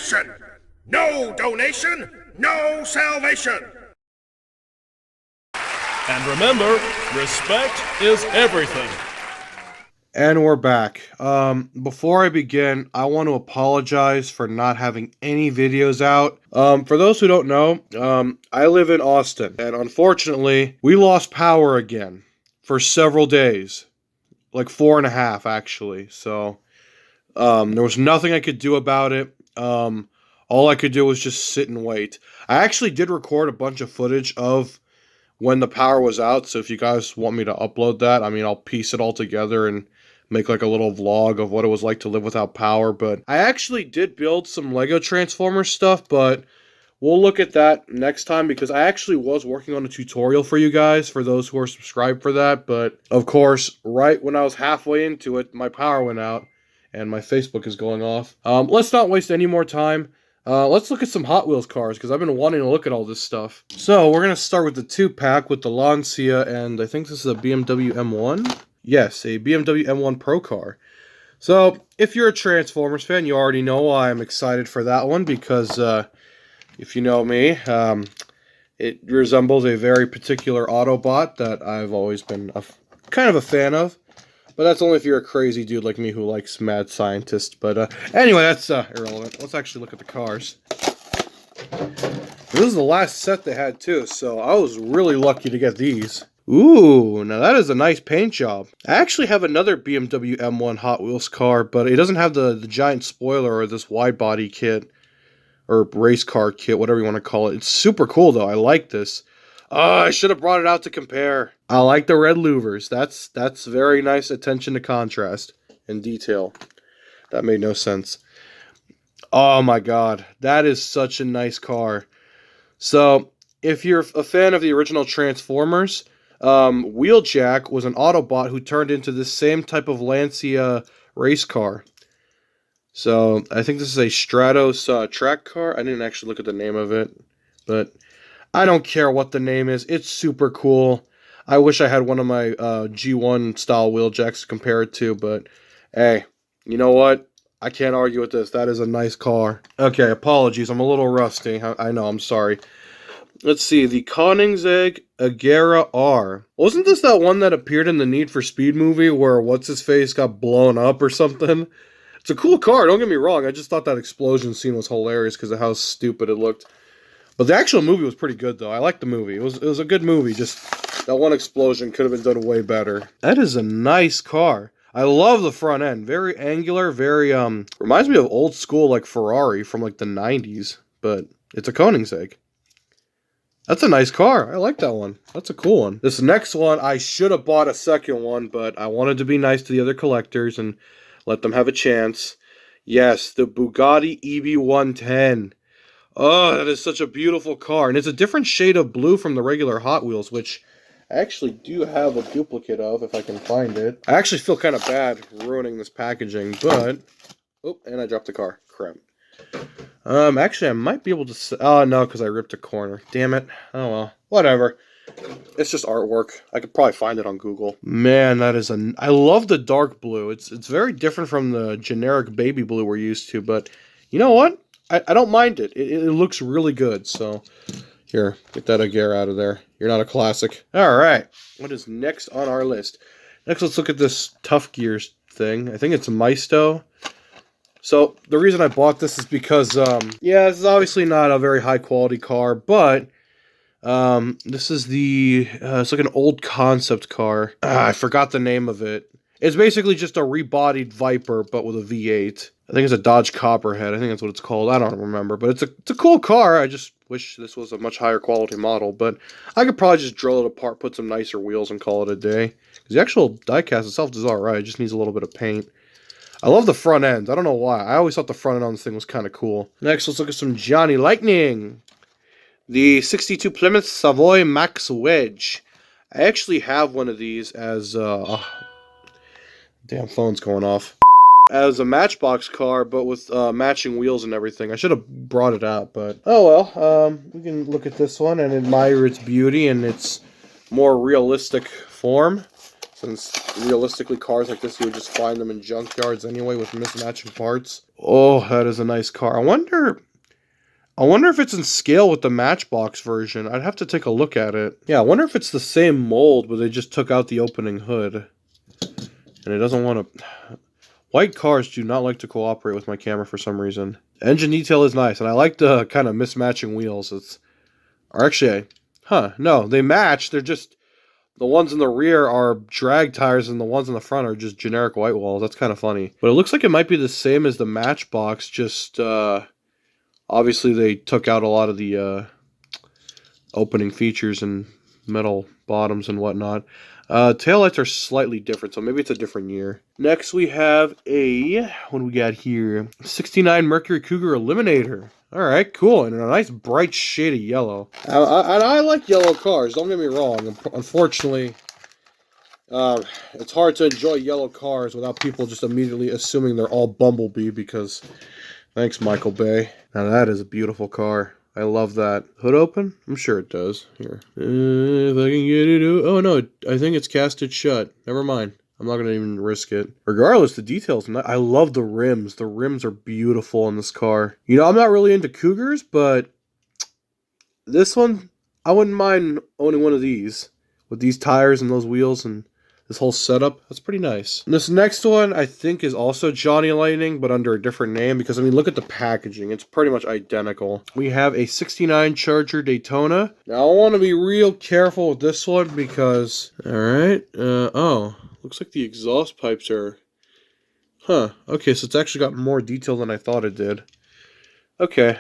nation. No donation, no salvation. And remember, respect is everything. And we're back. Before I begin, I want to apologize for not having any videos out. For those who don't know, I live in Austin, and unfortunately, we lost power again for several days. Like 4.5, actually. So, there was nothing I could do about it. All I could do was just sit and wait. I actually did record a bunch of footage of when the power was out, so if you guys want me to upload that, I mean, I'll piece it all together and make like a little vlog of what it was like to live without power. But I actually did build some Lego Transformers stuff, but we'll look at that next time, because I actually was working on a tutorial for you guys, for those who are subscribed for that. But of course, right when I was halfway into it, my power went out and my Facebook is going off. Let's not waste any more time. Let's look at some Hot Wheels cars, because I've been wanting to look at all this stuff. So we're going to start with the 2-pack with the Lancia, and I think this is a BMW M1? Yes, a BMW M1 Pro car. So, if you're a Transformers fan, you already know why I'm excited for that one, because if you know me, it resembles a very particular Autobot that I've always been kind of a fan of. But that's only if you're a crazy dude like me who likes mad scientists. But anyway, that's irrelevant. Let's actually look at the cars. This is the last set they had too, so I was really lucky to get these. Ooh, now that is a nice paint job. I actually have another BMW M1 Hot Wheels car, but it doesn't have the giant spoiler or this wide body kit. Or race car kit, whatever you want to call it. It's super cool though, I like this. I should have brought it out to compare. I like the red louvers. That's very nice attention to contrast and detail. That made no sense. Oh my god, that is such a nice car. So, if you're a fan of the original Transformers, Wheeljack was an Autobot who turned into this same type of Lancia race car. So, I think this is a Stratos track car. I didn't actually look at the name of it, but I don't care what the name is. It's super cool. I wish I had one of my G1 style Wheeljacks to compare it to, but hey, you know what? I can't argue with this. That is a nice car. Okay, apologies. I'm a little rusty. I know, I'm sorry. Let's see. The Koenigsegg Agera R. Wasn't this that one that appeared in the Need for Speed movie where what's-his-face got blown up or something? It's a cool car, don't get me wrong. I just thought that explosion scene was hilarious because of how stupid it looked. But the actual movie was pretty good, though. I liked the movie. It was a good movie. Just that one explosion could have been done way better. That is a nice car. I love the front end. Very angular, very, reminds me of old school, like, Ferrari from, like, the 90s. But it's a Koenigsegg. That's a nice car. I like that one. That's a cool one. This next one, I should have bought a second one, but I wanted to be nice to the other collectors and let them have a chance. Yes, the Bugatti EB110. Oh, that is such a beautiful car. And it's a different shade of blue from the regular Hot Wheels, which I actually do have a duplicate of, if I can find it. I actually feel kind of bad ruining this packaging, but... Oh, and I dropped the car. Crap. Actually, I might be able to... Oh, no, because I ripped a corner. Damn it. Oh, well. Whatever. It's just artwork. I could probably find it on Google. Man, that is a... I love the dark blue. It's very different from the generic baby blue we're used to, but you know what? I don't mind it. It looks really good, so... Here, get that Agera out of there. You're not a classic. Alright, what is next on our list? Next, let's look at this Tough Gears thing. I think it's Maisto. So, the reason I bought this is because, yeah, this is obviously not a very high-quality car, but... this is the... it's like an old concept car. I forgot the name of it. It's basically just a rebodied Viper, but with a V8. I think it's a Dodge Copperhead. I think that's what it's called. I don't remember, but it's a cool car. I just wish this was a much higher quality model, but I could probably just drill it apart, put some nicer wheels, and call it a day. Because the actual diecast itself is alright. It just needs a little bit of paint. I love the front end. I don't know why. I always thought the front end on this thing was kind of cool. Next, let's look at some Johnny Lightning. The 62 Plymouth Savoy Max Wedge. I actually have one of these as... damn phone's going off. As a Matchbox car, but with matching wheels and everything. I should have brought it out, but... Oh well, we can look at this one and admire its beauty and its more realistic form. since realistically cars like this, you would just find them in junkyards anyway with mismatching parts. Oh, that is a nice car. I wonder if it's in scale with the Matchbox version. I'd have to take a look at it. Yeah, I wonder if it's the same mold, but they just took out the opening hood. And it doesn't want to... White cars do not like to cooperate with my camera for some reason. Engine detail is nice, and I like the kind of mismatching wheels. Or actually, no, they match. They're just... The ones in the rear are drag tires, and the ones in the front are just generic white walls. That's kind of funny. But it looks like it might be the same as the Matchbox, just... Obviously, they took out a lot of the opening features and metal bottoms and whatnot. Taillights are slightly different, so maybe it's a different year. Next, we have a... What do we got here? 69 Mercury Cougar Eliminator. Alright, cool. And a nice bright shade of yellow. I like yellow cars, don't get me wrong. Unfortunately, it's hard to enjoy yellow cars without people just immediately assuming they're all Bumblebee because... Thanks, Michael Bay. Now that is a beautiful car. I love that. Hood open? I'm sure it does. Here. If I can get it... Oh, no. I think it's casted shut. Never mind. I'm not going to even risk it. Regardless, the details... I love the rims. The rims are beautiful in this car. You know, I'm not really into Cougars, but... This one, I wouldn't mind owning one of these. With these tires and those wheels and... This whole setup, that's pretty nice. And this next one, I think, is also Johnny Lightning, but under a different name, because, I mean, look at the packaging. It's pretty much identical. We have a 69 Charger Daytona. Now, I want to be real careful with this one, because... Alright, oh, looks like the exhaust pipes are... Okay, so it's actually got more detail than I thought it did. Okay.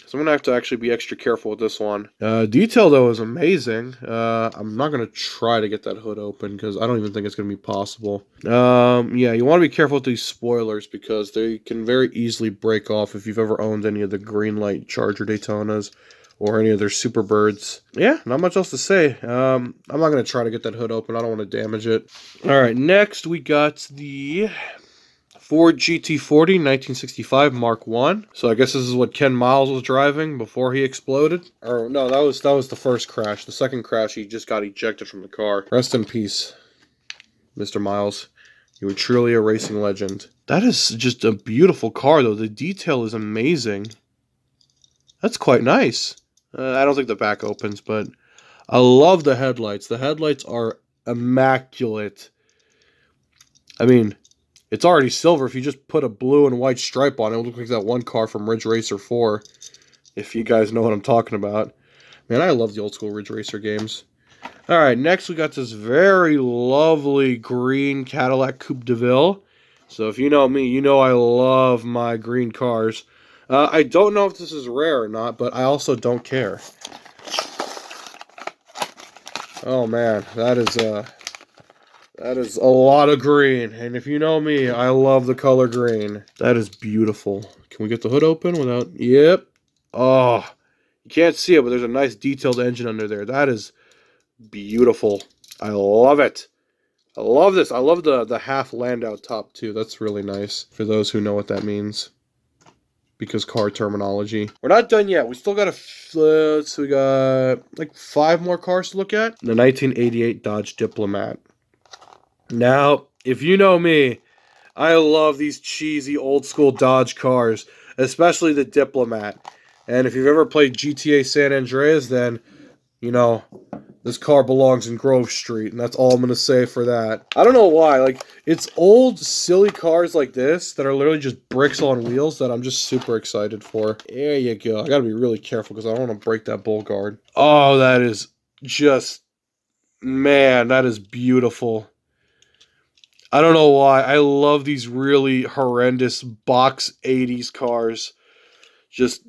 So I'm going to have to actually be extra careful with this one. Detail, though, is amazing. I'm not going to try to get that hood open because I don't even think it's going to be possible. Yeah, you want to be careful with these spoilers because they can very easily break off if you've ever owned any of the Greenlight Charger Daytonas or any of their Superbirds. Yeah, not much else to say. I'm not going to try to get that hood open. I don't want to damage it. All right, next we got the... Ford GT40 1965 Mark 1. So I guess this is what Ken Miles was driving before he exploded. Or no, that was the first crash. The second crash, he just got ejected from the car. Rest in peace, Mr. Miles. You were truly a racing legend. That is just a beautiful car, though. The detail is amazing. That's quite nice. I don't think the back opens, but I love the headlights. The headlights are immaculate. I mean... It's already silver. If you just put a blue and white stripe on it, it would look like that one car from Ridge Racer 4. If you guys know what I'm talking about. Man, I love the old school Ridge Racer games. Alright, next we got this very lovely green Cadillac Coupe de Ville. So if you know me, you know I love my green cars. I don't know if this is rare or not, but I also don't care. Oh man, that is a lot of green, and if you know me, I love the color green. That is beautiful. Can we get the hood open without... Yep. Oh, you can't see it, but there's a nice detailed engine under there. That is beautiful. I love it. I love this. I love the half Landau top, too. That's really nice, for those who know what that means. Because car terminology. We're not done yet. We still got so we got, like, 5 more cars to look at. The 1988 Dodge Diplomat. Now, if you know me, I love these cheesy old-school Dodge cars, especially the Diplomat. And if you've ever played GTA San Andreas, then, you know, this car belongs in Grove Street, and that's all I'm going to say for that. I don't know why, like, it's old, silly cars like this that are literally just bricks on wheels that I'm just super excited for. There you go. I got to be really careful because I don't want to break that bull guard. Oh, that is just... Man, that is beautiful. I don't know why. I love these really horrendous box 80s cars. Just,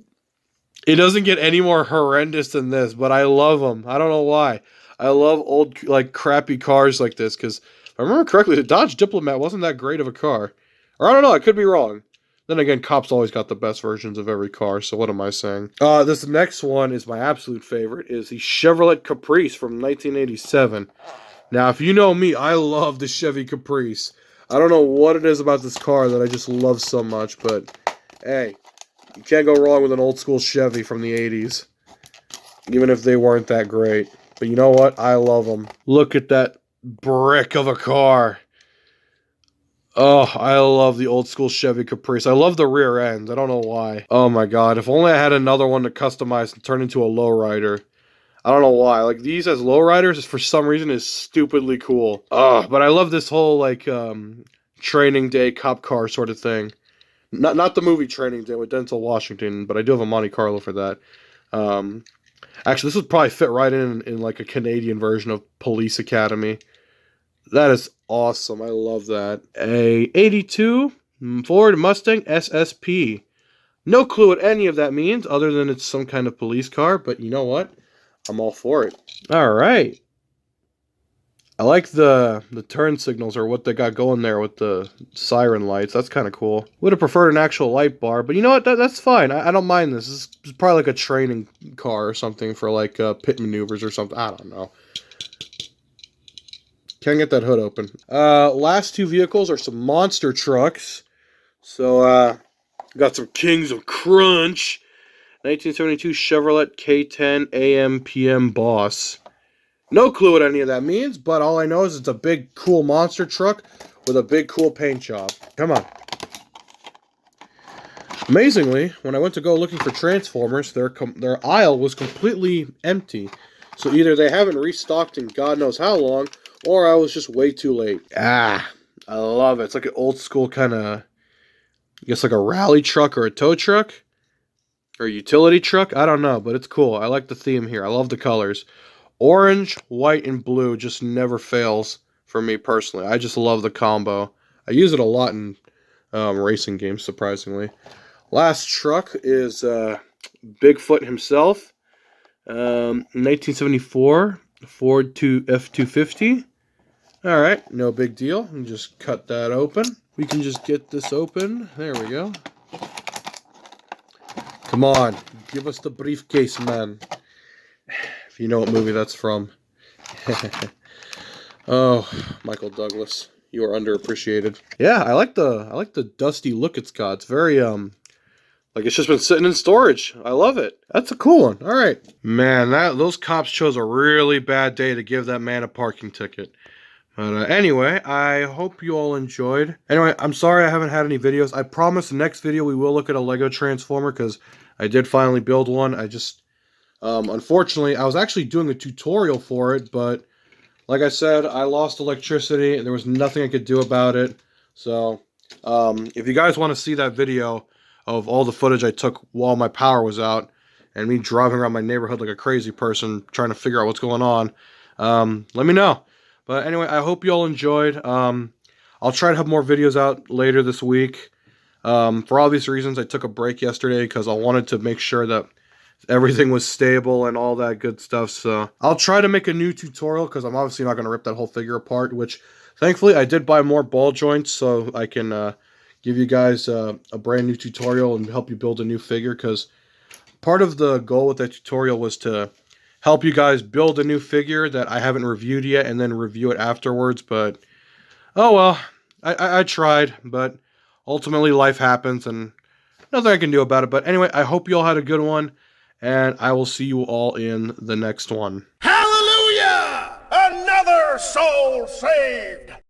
it doesn't get any more horrendous than this, but I love them. I don't know why. I love old, like, crappy cars like this, because if I remember correctly, the Dodge Diplomat wasn't that great of a car. Or I don't know, I could be wrong. Then again, cops always got the best versions of every car, so what am I saying? This next one is my absolute favorite, is the Chevrolet Caprice from 1987. Now, if you know me, I love the Chevy Caprice. I don't know what it is about this car that I just love so much, but hey, you can't go wrong with an old school Chevy from the 80s, even if they weren't that great. But you know what? I love them. Look at that brick of a car. Oh, I love the old school Chevy Caprice. I love the rear end. I don't know why. Oh my god, if only I had another one to customize and turn into a lowrider. I don't know why. Like, these as lowriders, for some reason, is stupidly cool. But I love this whole, like, training day cop car sort of thing. Not the movie Training Day with Denzel Washington, but I do have a Monte Carlo for that. Actually, this would probably fit right in like a Canadian version of Police Academy. That is awesome. I love that. A 82 Ford Mustang SSP. No clue what any of that means other than it's some kind of police car, but you know what? I'm all for it. All right. I like the turn signals or what they got going there with the siren lights. That's kind of cool. Would have preferred an actual light bar, but you know what? That's fine. I don't mind this. This is probably like a training car or something for like pit maneuvers or something. I don't know. Can't get that hood open. Last two vehicles are some monster trucks. So, got some Kings of Crunch. 1972 Chevrolet K10 AM PM Boss. No clue what any of that means, but all I know is it's a big, cool monster truck with a big, cool paint job. Come on. Amazingly, when I went to go looking for Transformers, their aisle was completely empty. So either they haven't restocked in God knows how long, or I was just way too late. I love it. It's like an old school kind of, I guess like a rally truck or a tow truck. Or a utility truck. I don't know, but it's cool. I like the theme here. I love the colors. Orange, white, and blue just never fails for me personally. I just love the combo. I use it a lot in racing games, surprisingly. Last truck is Bigfoot himself. 1974 Ford F-250. All right, no big deal. And just cut that open. We can just get this open. There we go. Come on, give us the briefcase, man. If you know what movie that's from. Oh, Michael Douglas, you are underappreciated. Yeah, I like the dusty look it's got. It's very like it's just been sitting in storage. I love it. That's a cool one. All right, man. Those cops chose a really bad day to give that man a parking ticket. But anyway, I hope you all enjoyed. Anyway, I'm sorry I haven't had any videos. I promise the next video we will look at a Lego Transformer because I did finally build one. I just, unfortunately, I was actually doing a tutorial for it, but like I said, I lost electricity and there was nothing I could do about it. So, if you guys want to see that video of all the footage I took while my power was out and me driving around my neighborhood like a crazy person trying to figure out what's going on, let me know. But anyway, I hope you all enjoyed. I'll try to have more videos out later this week. For obvious reasons, I took a break yesterday because I wanted to make sure that everything was stable and all that good stuff. So I'll try to make a new tutorial because I'm obviously not going to rip that whole figure apart, which thankfully I did buy more ball joints so I can give you guys a brand new tutorial and help you build a new figure, because part of the goal with that tutorial was to help you guys build a new figure that I haven't reviewed yet and then review it afterwards. But oh well, I tried, but ultimately life happens and nothing I can do about it. But anyway, I hope you all had a good one, and I will see you all in the next one. Hallelujah! Another soul saved!